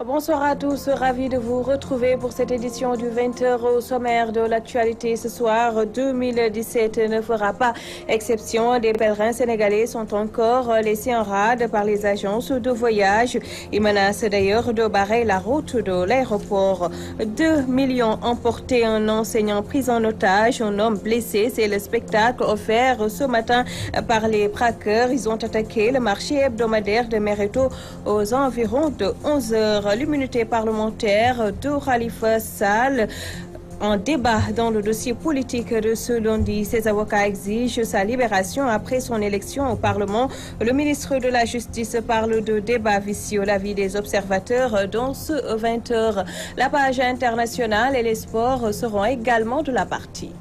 Bonsoir à tous, ravi de vous retrouver pour cette édition du 20h au sommaire de l'actualité. Ce soir, 2017 ne fera pas exception. Des pèlerins sénégalais sont encore laissés en rade par les agences de voyage. Ils menacent d'ailleurs de barrer la route de l'aéroport. 2 millions emportés, un enseignant pris en otage, un homme blessé. C'est le spectacle offert ce matin par les braqueurs. Ils ont attaqué le marché hebdomadaire de Méréto aux environs de 11 heures. L'immunité parlementaire de Khalifa Sall en débat dans le dossier politique de ce lundi. Ses avocats exigent sa libération après son élection au Parlement. Le ministre de la Justice parle de débat vicieux. L'avis des observateurs dans ce 20h. La page internationale et les sports seront également de la partie.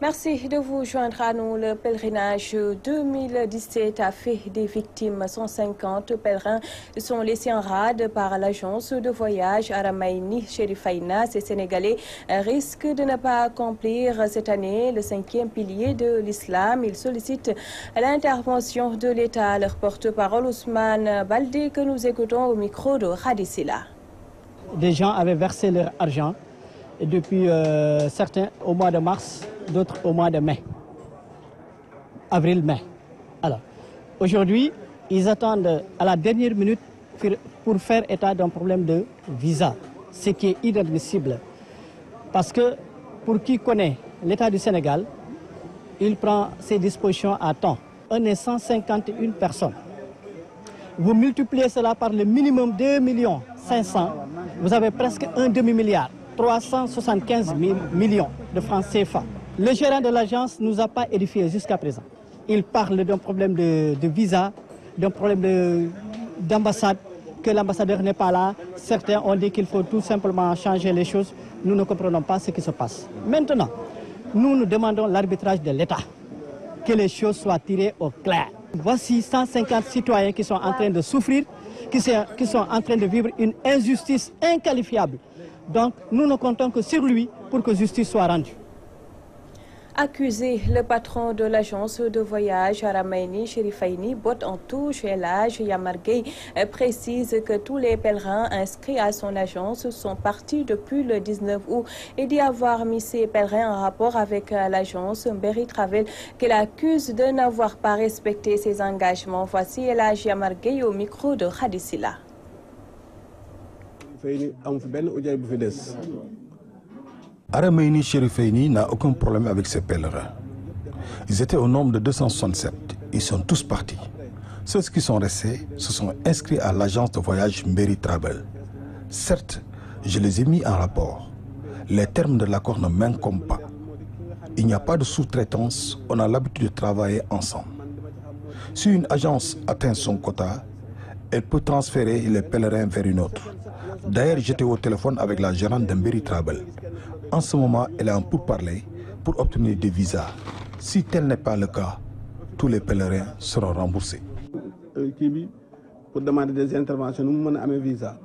Merci de vous joindre à nous. Le pèlerinage 2017 a fait des victimes. 150 pèlerins sont laissés en rade par l'agence de voyage Aramaini Chérifaïna. Ces Sénégalais risquent de ne pas accomplir cette année le 5e pilier de l'islam. Ils sollicitent l'intervention de l'État. Leur porte-parole Ousmane Baldé, que nous écoutons au micro de Radissila. Des gens avaient versé leur argent et depuis certains au mois de mars, d'autres au mois de mai, avril-mai. Alors, aujourd'hui, ils attendent à la dernière minute pour faire état d'un problème de visa, ce qui est inadmissible. Parce que pour qui connaît l'État du Sénégal, il prend ses dispositions à temps. On est 151 personnes. Vous multipliez cela par le minimum 2 500 000, vous avez presque un demi-milliard. 375 millions de francs CFA. Le gérant de l'agence ne nous a pas édifié jusqu'à présent. Il parle d'un problème de visa, d'un problème d'ambassade, que l'ambassadeur n'est pas là. Certains ont dit qu'il faut tout simplement changer les choses. Nous ne comprenons pas ce qui se passe. Maintenant, nous demandons l'arbitrage de l'État, que les choses soient tirées au clair. Voici 150 citoyens qui sont en train de souffrir, qui sont en train de vivre une injustice inqualifiable. Donc, nous ne comptons que sur lui pour que justice soit rendue. Accusé, le patron de l'agence de voyage Aramaini Chérifaïni botte en touche. Elhadj Yamar Gueye précise que tous les pèlerins inscrits à son agence sont partis depuis le 19 août et d'y avoir mis ces pèlerins en rapport avec l'agence Mbéri Travel qu'il accuse de n'avoir pas respecté ses engagements. Voici Elhadj Yamar Gueye au micro de Khadissila. Aramaini Chérifaïni n'a aucun problème avec ses pèlerins. Ils étaient au nombre de 267. Ils sont tous partis. Ceux qui sont restés se sont inscrits à l'agence de voyage Mbéri Travel. Certes, je les ai mis en rapport. Les termes de l'accord ne m'incombent pas. Il n'y a pas de sous-traitance, on a l'habitude de travailler ensemble. Si une agence atteint son quota, elle peut transférer les pèlerins vers une autre. D'ailleurs, j'étais au téléphone avec la gérante de Mbéri Travel. En ce moment, elle est en pourparlers pour obtenir des visas. Si tel n'est pas le cas, tous les pèlerins seront remboursés. Pour demander des interventions, nous menons un visa.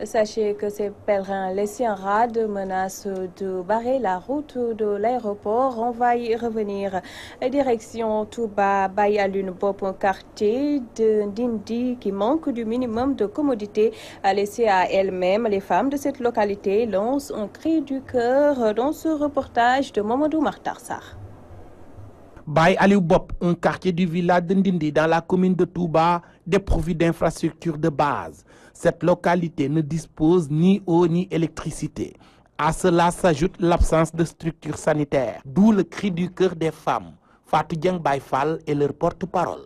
Sachez que ces pèlerins laissés en rade menacent de barrer la route de l'aéroport. On va y revenir. Direction Touba Bayalune Bop, un quartier d'Indi qui manque du minimum de commodité à laisser à elle-même. Les femmes de cette localité lancent un cri du cœur dans ce reportage de Mamadou Martarsar. Baye Aliou Bop, un quartier du village de Ndindi dans la commune de Touba, dépourvu d'infrastructures de base. Cette localité ne dispose ni eau ni électricité. À cela s'ajoute l'absence de structures sanitaires, d'où le cri du cœur des femmes. Fatou Dieng Baye Fall est leur porte-parole.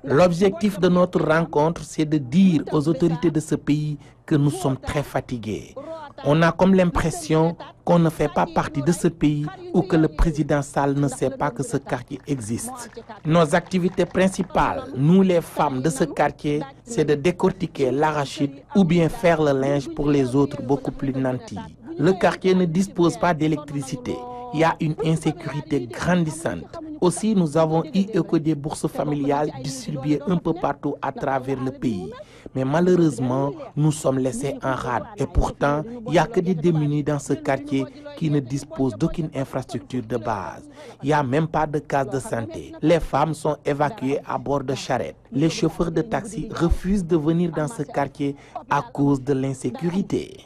L'objectif de notre rencontre, c'est de dire aux autorités de ce pays que nous sommes très fatigués. On a comme l'impression qu'on ne fait pas partie de ce pays ou que le président Sall ne sait pas que ce quartier existe. Nos activités principales, nous les femmes de ce quartier, c'est de décortiquer l'arachide ou bien faire le linge pour les autres beaucoup plus nantis. Le quartier ne dispose pas d'électricité. Il y a une insécurité grandissante. Aussi, nous avons eu écho des bourses familiales distribuées un peu partout à travers le pays. Mais malheureusement, nous sommes laissés en rade. Et pourtant, il n'y a que des démunis dans ce quartier qui ne disposent d'aucune infrastructure de base. Il n'y a même pas de case de santé. Les femmes sont évacuées à bord de charrettes. Les chauffeurs de taxi refusent de venir dans ce quartier à cause de l'insécurité.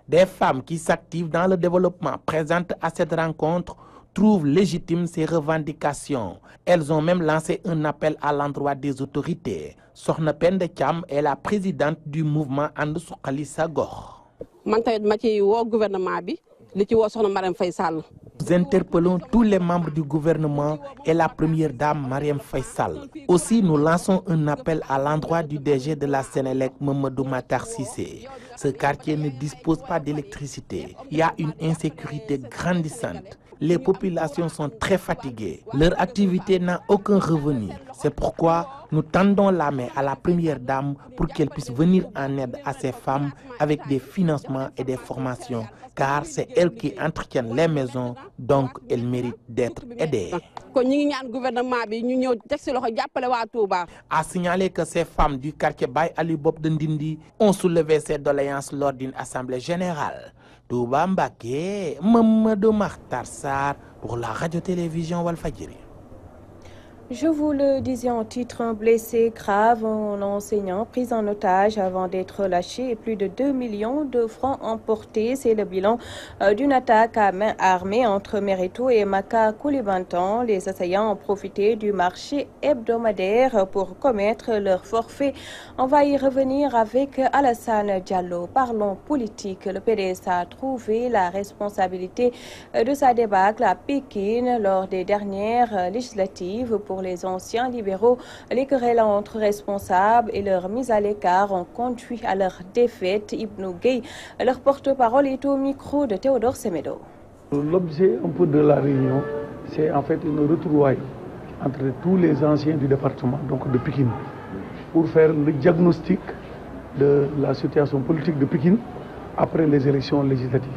Des femmes qui s'activent dans le développement présentes à cette rencontre trouvent légitimes ces revendications. Elles ont même lancé un appel à l'endroit des autorités. Sokhna Penda Thiam est la présidente du mouvement And Suxali Sa Gox. Nous interpellons tous les membres du gouvernement et la première dame Marième Faye Sall. Aussi, nous lançons un appel à l'endroit du DG de la Sénélec, Mamadou Matar Cissé. Ce quartier ne dispose pas d'électricité. Il y a une insécurité grandissante. Les populations sont très fatiguées. Leur activité n'a aucun revenu. C'est pourquoi nous tendons la main à la première dame pour qu'elle puisse venir en aide à ces femmes avec des financements et des formations, car c'est elles qui entretiennent les maisons, donc elles méritent d'être aidées. A signaler que ces femmes du quartier Baye Ali Bob de Ndindi ont soulevé ces doléances lors d'une assemblée générale. Touba Mbacké, Mamadou Makhtar Sarr pour la radio-télévision Walfadjri. Je vous le disais en titre, un blessé grave, un enseignant pris en otage avant d'être lâché et plus de 2 millions de francs emportés. C'est le bilan d'une attaque à main armée entre Mereto et Maka Koulibantang. Les assaillants ont profité du marché hebdomadaire pour commettre leur forfait. On va y revenir avec Alassane Diallo. Parlons politique. Le PDS a trouvé la responsabilité de sa débâcle à Pékin lors des dernières législatives. Pour les anciens libéraux, les querelles entre responsables et leur mise à l'écart ont conduit à leur défaite. Ibnou Gueye, leur porte-parole, est au micro de Théodore Semedo. L'objet un peu de la réunion, c'est en fait une retrouvaille entre tous les anciens du département, donc de Pékin, pour faire le diagnostic de la situation politique de Pékin après les élections législatives.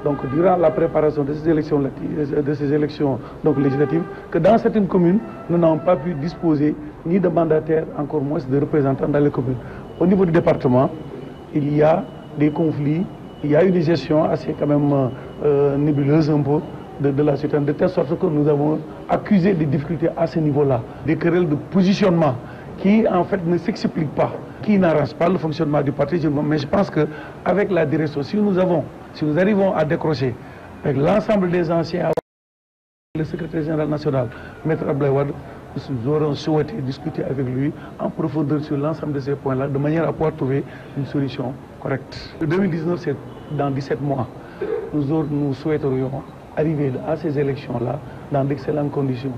Donc, durant la préparation de ces élections législatives, que dans certaines communes, nous n'avons pas pu disposer ni de mandataires, encore moins de représentants dans les communes. Au niveau du département, il y a des conflits, il y a une gestion assez quand même nébuleuse un peu de la situation, de telle sorte que nous avons accusé des difficultés à ce niveau-là, des querelles de positionnement qui en fait ne s'expliquent pas, qui n'arrangent pas le fonctionnement du parti. Mais je pense qu'avec la direction, si nous arrivons à décrocher avec l'ensemble des anciens, le secrétaire général national, Maître Abdoulaye Wade, nous aurons souhaité discuter avec lui en profondeur sur l'ensemble de ces points-là, de manière à pouvoir trouver une solution correcte. Le 2019, c'est dans 17 mois. Nous souhaiterions arriver à ces élections-là dans d'excellentes conditions.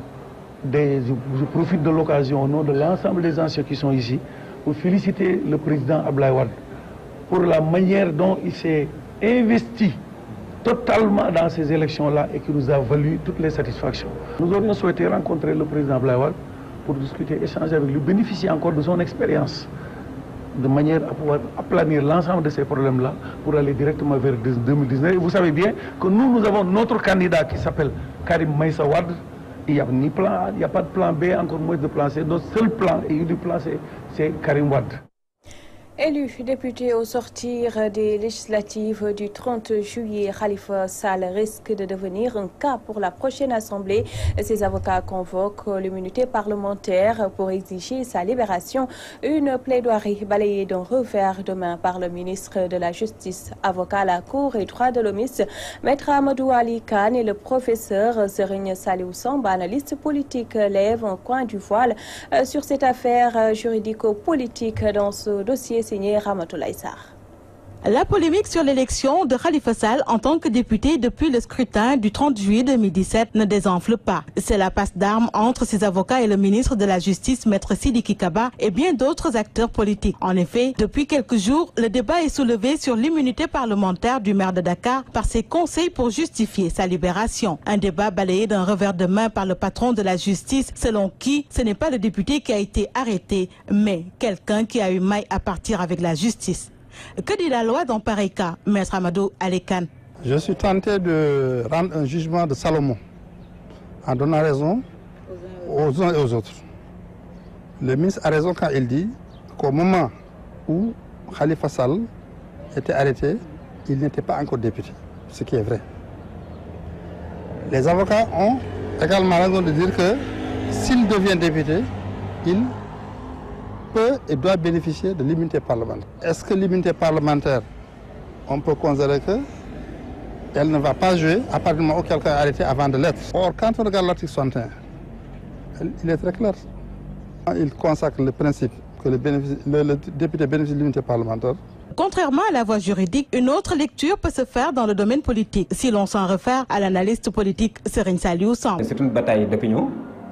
Je profite de l'occasion au nom de l'ensemble des anciens qui sont ici pour féliciter le président Abdoulaye Wade pour la manière dont il s'est investi totalement dans ces élections-là et qui nous a valu toutes les satisfactions. Nous aurions souhaité rencontrer le président Abdoulaye Wade pour discuter, échanger avec lui, bénéficier encore de son expérience, de manière à pouvoir aplanir l'ensemble de ces problèmes-là pour aller directement vers 2019. Et vous savez bien que nous avons notre candidat qui s'appelle Karim Meïssa Wade. Il n'y a ni plan A, il n'y a pas de plan B, encore moins de plan C. Notre seul plan et unique plan C, c'est Karim Wade. Élu député au sortir des législatives du 30 juillet, Khalifa Sall risque de devenir un cas pour la prochaine assemblée. Ses avocats convoquent l'immunité parlementaire pour exiger sa libération. Une plaidoirie balayée d'un revers de main par le ministre de la Justice, avocat à la Cour et droits de l'homme, Maître Amadou Ali Khan et le professeur Serigne Saliou Samba, analyste politique, lèvent un coin du voile sur cette affaire juridico-politique dans ce dossier signé Ramatoulaye Sarr. La polémique sur l'élection de Khalifa Sall en tant que député depuis le scrutin du 30 juillet 2017 ne désenfle pas. C'est la passe d'armes entre ses avocats et le ministre de la Justice, Maître Sidiki Kaba, et bien d'autres acteurs politiques. En effet, depuis quelques jours, le débat est soulevé sur l'immunité parlementaire du maire de Dakar par ses conseils pour justifier sa libération. Un débat balayé d'un revers de main par le patron de la justice, selon qui ce n'est pas le député qui a été arrêté, mais quelqu'un qui a eu maille à partir avec la justice. Que dit la loi dans pareil cas, Maître Amadou Alekan? Je suis tenté de rendre un jugement de Salomon en donnant raison aux uns et aux autres. Le ministre a raison quand il dit qu'au moment où Khalifa Sall était arrêté, il n'était pas encore député, ce qui est vrai. Les avocats ont également raison de dire que s'il devient député, il peut et doit bénéficier de l'immunité parlementaire. Est-ce que l'immunité parlementaire, on peut considérer qu'elle ne va pas jouer à partir du moment où quelqu'un est arrêté avant de l'être? Or, quand on regarde l'article 61, il est très clair. Il consacre le principe que le député bénéficie de l'immunité parlementaire. Contrairement à la voie juridique, une autre lecture peut se faire dans le domaine politique, si l'on s'en réfère à l'analyste politique Serigne Saliou Samb. C'est une bataille d'opinion,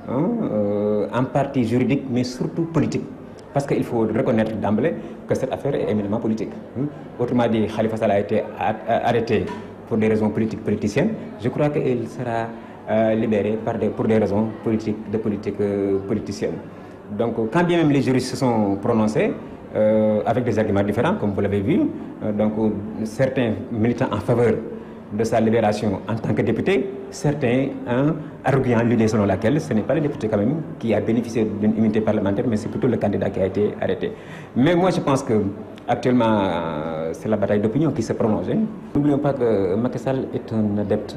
en partie juridique, mais surtout politique. Parce qu'il faut reconnaître d'emblée que cette affaire est éminemment politique. Autrement dit, Khalifa Sall a été arrêté pour des raisons politiques politiciennes. Je crois qu'il sera libéré pour des raisons politiciennes. Donc, quand bien même les juristes se sont prononcés, avec des arguments différents, comme vous l'avez vu, donc certains militants en faveur de sa libération en tant que député, certains arguant l'idée selon laquelle ce n'est pas le député quand même qui a bénéficié d'une immunité parlementaire, mais c'est plutôt le candidat qui a été arrêté. Mais moi je pense que actuellement c'est la bataille d'opinion qui se prolonge. N'oublions pas que Macky Sall est un adepte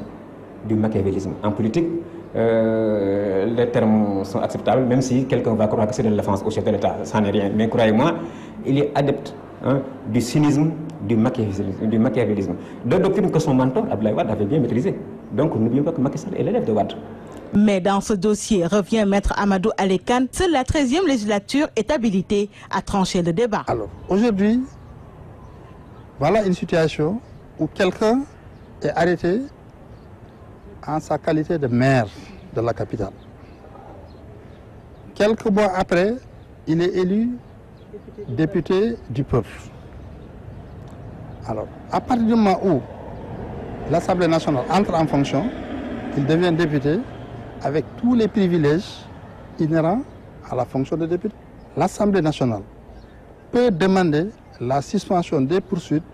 du machiavélisme. En politique, les termes sont acceptables, même si quelqu'un va croire que c'est de l'offense au chef de l'État, ça n'est rien. Mais croyez-moi, il est adepte du cynisme, du machiavélisme. Deux doctrines que son mentor, Abdoulaye Wade, avait bien maîtrisées. Donc n'oublions pas que Macky Sall est l'élève de Wade. Mais dans ce dossier, revient Maître Amadou Alekan, seule la 13e législature est habilitée à trancher le débat. Alors, aujourd'hui, voilà une situation où quelqu'un est arrêté en sa qualité de maire de la capitale. Quelques mois après, il est élu député du peuple. Alors, à partir du moment où l'Assemblée nationale entre en fonction, il devient député avec tous les privilèges inhérents à la fonction de député. L'Assemblée nationale peut demander la suspension des poursuites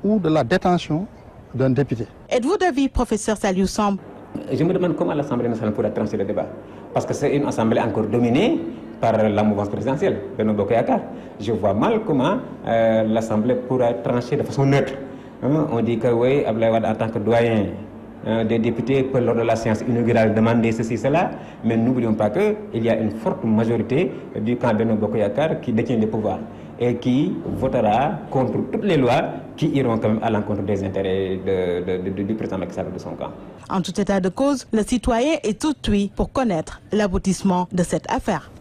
ou de la détention d'un député. Êtes-vous d'avis, professeur Saliou Samb? Je me demande comment l'Assemblée nationale pourra trancher le débat. Parce que c'est une assemblée encore dominée par la mouvance présidentielle, Benno Bokk Yakaar. Je vois mal comment l'Assemblée pourra trancher de façon neutre. On dit que oui, Abdoulaye Wade en tant que doyen des députés peut lors de la séance inaugurale demander ceci, cela, mais n'oublions pas qu'il y a une forte majorité du camp Benno Bokk Yakaar qui détient le pouvoir et qui votera contre toutes les lois qui iront quand même à l'encontre des intérêts du président Macky Sall de son camp. En tout état de cause, le citoyen est tout oui pour connaître l'aboutissement de cette affaire.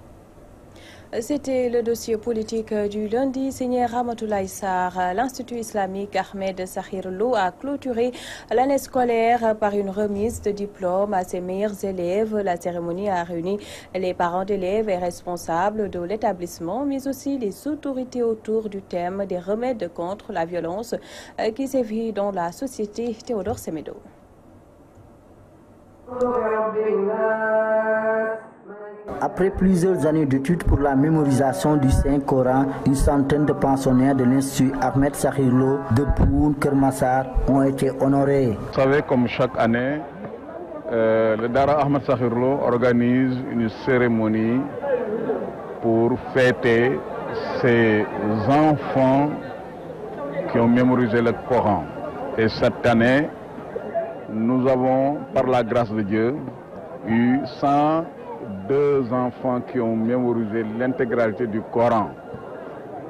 C'était le dossier politique du lundi signé Ramatoulaye Sarr. L'Institut islamique Ahmed Sakhir Lo a clôturé l'année scolaire par une remise de diplôme à ses meilleurs élèves. La cérémonie a réuni les parents d'élèves et responsables de l'établissement, mais aussi les autorités autour du thème des remèdes contre la violence qui sévit dans la société. Théodore Semedo. Après plusieurs années d'études pour la mémorisation du Saint-Coran, une centaine de pensionnaires de l'Institut Ahmed Sakhir Lo de Poun Kermassar ont été honorés. Vous savez, comme chaque année, le Dara Ahmed Sakhir Lo organise une cérémonie pour fêter ces enfants qui ont mémorisé le Coran. Et cette année, nous avons, par la grâce de Dieu, eu 102 enfants qui ont mémorisé l'intégralité du Coran.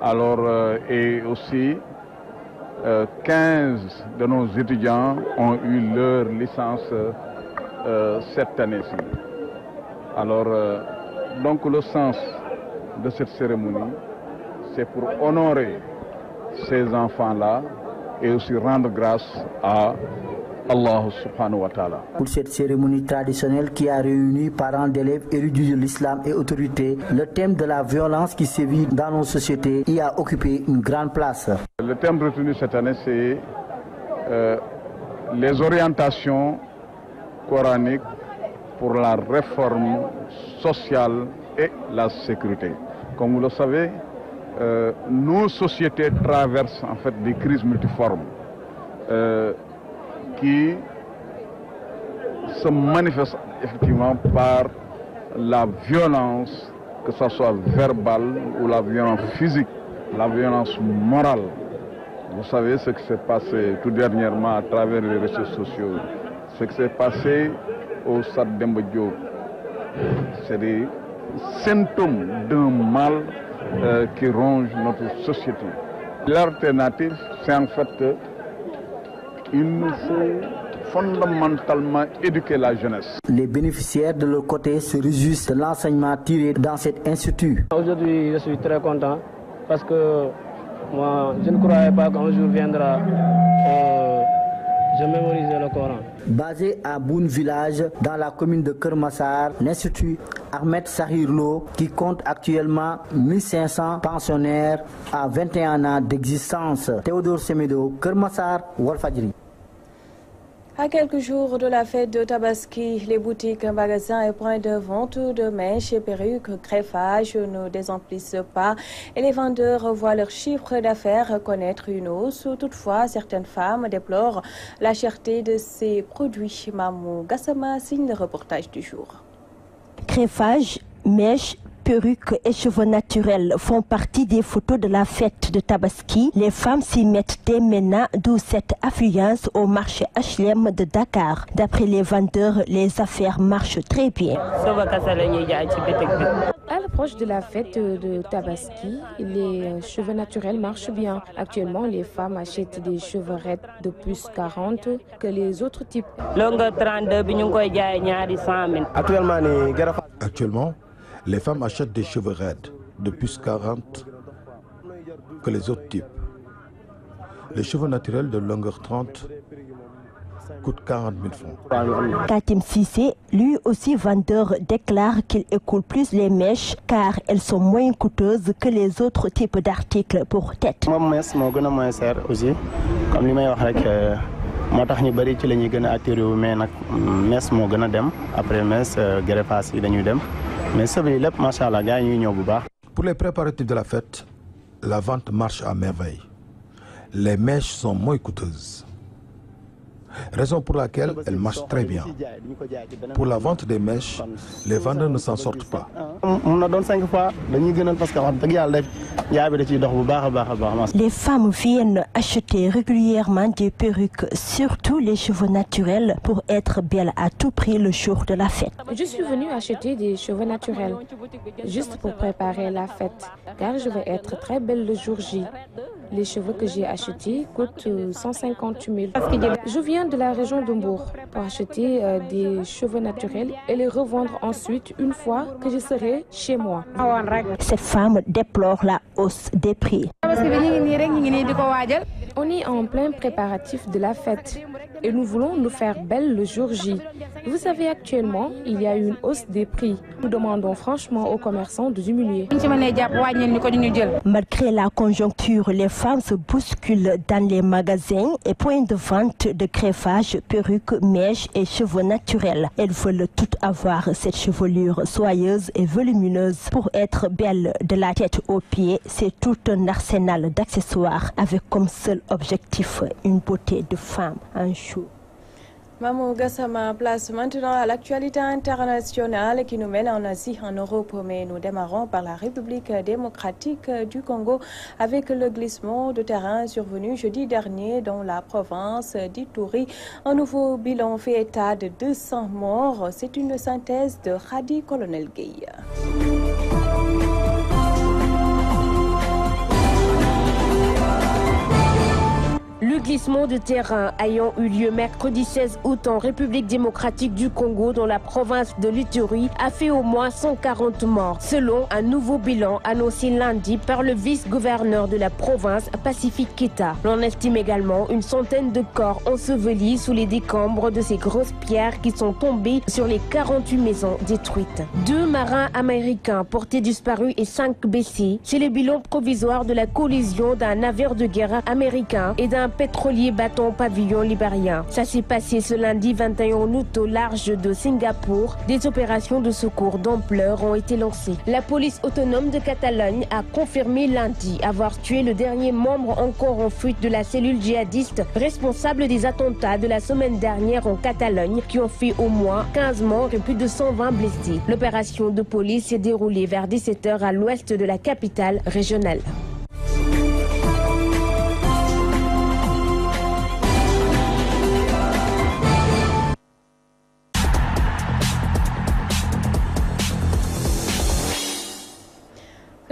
Alors, et aussi, 15 de nos étudiants ont eu leur licence cette année-ci. Alors, donc le sens de cette cérémonie, c'est pour honorer ces enfants-là et aussi rendre grâce à Allah subhanahu wa ta'ala. Pour cette cérémonie traditionnelle qui a réuni parents d'élèves érudits de l'islam et autorités, le thème de la violence qui sévit dans nos sociétés y a occupé une grande place. Le thème retenu cette année, c'est les orientations coraniques pour la réforme sociale et la sécurité. Comme vous le savez, nos sociétés traversent en fait des crises multiformes qui se manifestent effectivement par la violence, que ce soit verbale ou la violence physique, la violence morale. Vous savez ce qui s'est passé tout dernièrement à travers les réseaux sociaux, ce qui s'est passé au Stade Demba Diop. C'est des symptômes d'un mal qui ronge notre société. L'alternative, c'est en fait qu'il nous faut fondamentalement éduquer la jeunesse. Les bénéficiaires de leur côté se réjouissent de l'enseignement tiré dans cet institut. Aujourd'hui, je suis très content parce que moi, je ne croyais pas qu'un jour viendra, je mémorisais le Coran. Basé à Boune Village, dans la commune de Kermassar, l'Institut Ahmed Sakhir Lo, qui compte actuellement 1500 pensionnaires à 21 ans d'existence. Théodore Semedo, Kermassar, Walfadjri. À quelques jours de la fête de Tabaski, les boutiques, magasins et points de vente de mèches, perruques, greffages ne désemplissent pas et les vendeurs voient leur chiffre d'affaires connaître une hausse. Toutefois, certaines femmes déplorent la cherté de ces produits. Mamou Gassama signe le reportage du jour. Greffage, mèches, perruques et cheveux naturels font partie des photos de la fête de Tabaski. Les femmes s'y mettent dès maintenant, d'où cette affluence au marché HLM de Dakar. D'après les vendeurs, les affaires marchent très bien. À l'approche de la fête de Tabaski, les cheveux naturels marchent bien. Actuellement, les femmes achètent des cheveux raides de plus 40 que les autres types. Actuellement, les femmes achètent des cheveux raides de plus 40 que les autres types. Les cheveux naturels de longueur 30 coûtent 40 000 francs. Katim Sissé, lui aussi vendeur, déclare qu'il écoule plus les mèches car elles sont moins coûteuses que les autres types d'articles pour tête. Aussi, comme moo tax ñu bari ci la ñuy gën a attiré wu mais nag mees moo gën a dem après mees greffage yi dañuy dem mais sëb yi lépp macha allah gars yi ñuy ñëw bu baax. Pour les préparatifs de la fête, la vente marche à merveille. Les mèches sont moins coûteuses. Raison pour laquelle elles marchent très bien. Pour la vente des mèches, les vendeurs ne s'en sortent pas. Les femmes viennent acheter régulièrement des perruques, surtout les cheveux naturels, pour être belles à tout prix le jour de la fête. Je suis venue acheter des cheveux naturels, juste pour préparer la fête, car je vais être très belle le jour J. Les cheveux que j'ai achetés coûtent 150 000. Je viens de la région de Mbour pour acheter des cheveux naturels et les revendre ensuite une fois que je serai chez moi. Cette femme déplore la hausse des prix. On est en plein préparatif de la fête et nous voulons nous faire belle le jour J. Vous savez, actuellement, il y a une hausse des prix. Nous demandons franchement aux commerçants de diminuer. Malgré la conjoncture, les femmes se bousculent dans les magasins et points de vente de greffage, perruques, mèches et cheveux naturels. Elles veulent toutes avoir cette chevelure soyeuse et volumineuse. Pour être belle de la tête aux pieds, c'est tout un arsenal d'accessoires avec comme seul objectif une beauté de femme en jour. Mamou Gassama, place maintenant à l'actualité internationale qui nous mène en Asie, en Europe. Mais nous démarrons par la République démocratique du Congo avec le glissement de terrain survenu jeudi dernier dans la province d'Ituri. Un nouveau bilan fait état de 200 morts. C'est une synthèse de Khadi Colonel Gueye. Le glissement de terrain ayant eu lieu mercredi 16 août en République démocratique du Congo dans la province de l'Ituri a fait au moins 140 morts, selon un nouveau bilan annoncé lundi par le vice-gouverneur de la province, Pacifique Keita. L'on estime également une centaine de corps ensevelis sous les décombres de ces grosses pierres qui sont tombées sur les 48 maisons détruites. 2 marins américains portés disparus et 5 blessés. C'est le bilan provisoire de la collision d'un navire de guerre américain et d'un pétrolier pétrolier battant pavillon libérien. Ça s'est passé ce lundi 21 août au large de Singapour. Des opérations de secours d'ampleur ont été lancées. La police autonome de Catalogne a confirmé lundi avoir tué le dernier membre encore en fuite de la cellule djihadiste responsable des attentats de la semaine dernière en Catalogne qui ont fait au moins 15 morts et plus de 120 blessés. L'opération de police s'est déroulée vers 17h à l'ouest de la capitale régionale.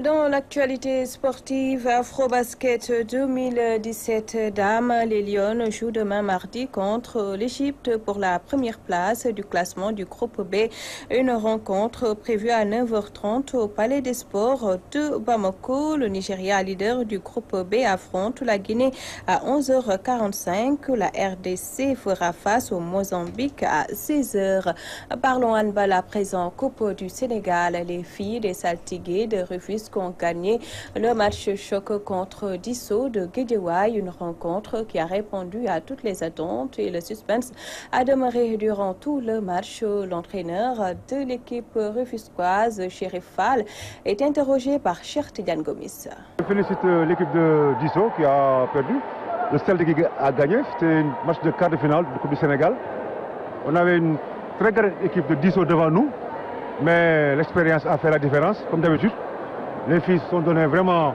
Dans l'actualité sportive, Afrobasket 2017 dames, les Lionnes jouent demain mardi contre l'Égypte pour la première place du classement du groupe B. Une rencontre prévue à 9h30 au Palais des Sports de Bamako. Le Nigeria, leader du groupe B, affronte la Guinée à 11h45. La RDC fera face au Mozambique à 16h. Parlons handball à présent. Coupe du Sénégal. Les filles des Saltigués de Rufisque ont gagné le match choc contre Disso de Guédiawaye, une rencontre qui a répondu à toutes les attentes et le suspense a demeuré durant tout le match. L'entraîneur de l'équipe rufisquoise, Chérif Fall, est interrogé par Cheikh Tidiane Gomis. Je félicite l'équipe de Disso qui a perdu. Le Celtic a gagné, c'était un match de quart de finale de Coupe du Sénégal. On avait une très grande équipe de Disso devant nous, mais l'expérience a fait la différence, comme d'habitude. Les filles se sont données vraiment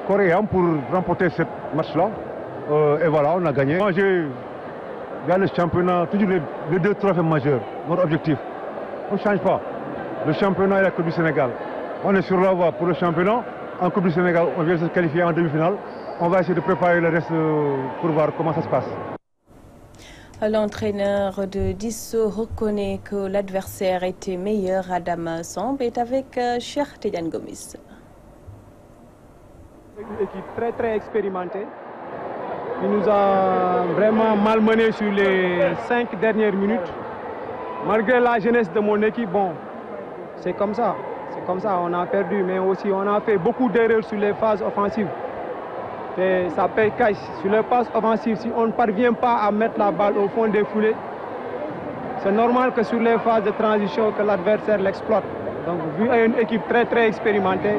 corps et âme pour remporter ce match-là. Et voilà, on a gagné. Moi, j'ai gagné le championnat, toujours les deux trophées majeurs. Notre objectif, on ne change pas. Le championnat et la Coupe du Sénégal. On est sur la voie pour le championnat. En Coupe du Sénégal, on vient de se qualifier en demi-finale. On va essayer de préparer le reste pour voir comment ça se passe. L'entraîneur de Disso reconnaît que l'adversaire était meilleur. Adam Samb est avec Cheikh Tidiane Gomis. Une équipe très expérimentée qui nous a vraiment malmenés sur les 5 dernières minutes. Malgré la jeunesse de mon équipe, bon, c'est comme ça, on a perdu, mais aussi on a fait beaucoup d'erreurs sur les phases offensives. Et ça paye cash. Sur les passes offensives, si on ne parvient pas à mettre la balle au fond des foulées, c'est normal que sur les phases de transition que l'adversaire l'exploite. Donc vu à une équipe très expérimentée,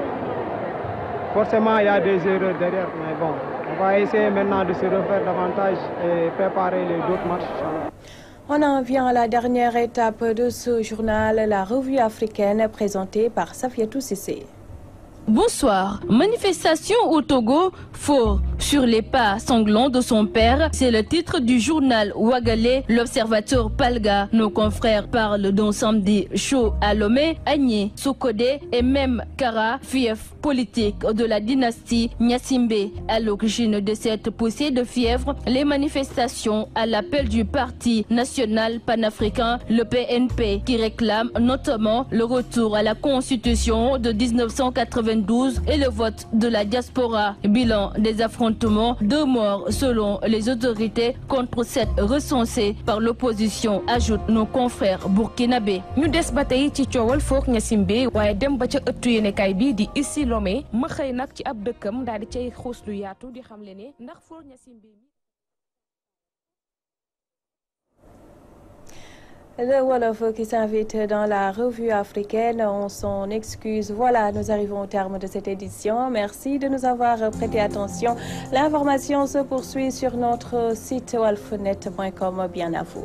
forcément il y a des erreurs derrière. Mais bon, on va essayer maintenant de se refaire davantage et préparer les autres matchs. On en vient à la dernière étape de ce journal, la revue africaine présentée par Safiatou Sissé. Bonsoir. Manifestation au Togo, fort sur les pas sanglants de son père. C'est le titre du journal Ouagalé, l'observateur Palga. Nos confrères parlent d'un samedi chaud à Lomé, Agné, Sokodé et même Kara, fief politique de la dynastie Nyassimbe. À l'origine de cette poussée de fièvre, les manifestations à l'appel du Parti national panafricain, le PNP, qui réclame notamment le retour à la constitution de 1992 et le vote de la diaspora. Bilan des affrontements, 2 morts selon les autorités contre 7 recensés par l'opposition, ajoutent nos confrères burkinabés. Ñu des ba tey ci coowal foog Nyassimbe waaye dem ba ca ëttu yéenekaay bi di Issi Lomé ma xëy nag ci ab dëkkam daal di cay xuus lu yaatu di xamle ne ndax foog Nyassimbe. Le Wolof qui s'invite dans la revue africaine, on s'en excuse. Voilà, nous arrivons au terme de cette édition. Merci de nous avoir prêté attention. L'information se poursuit sur notre site wolfnet.com. Bien à vous.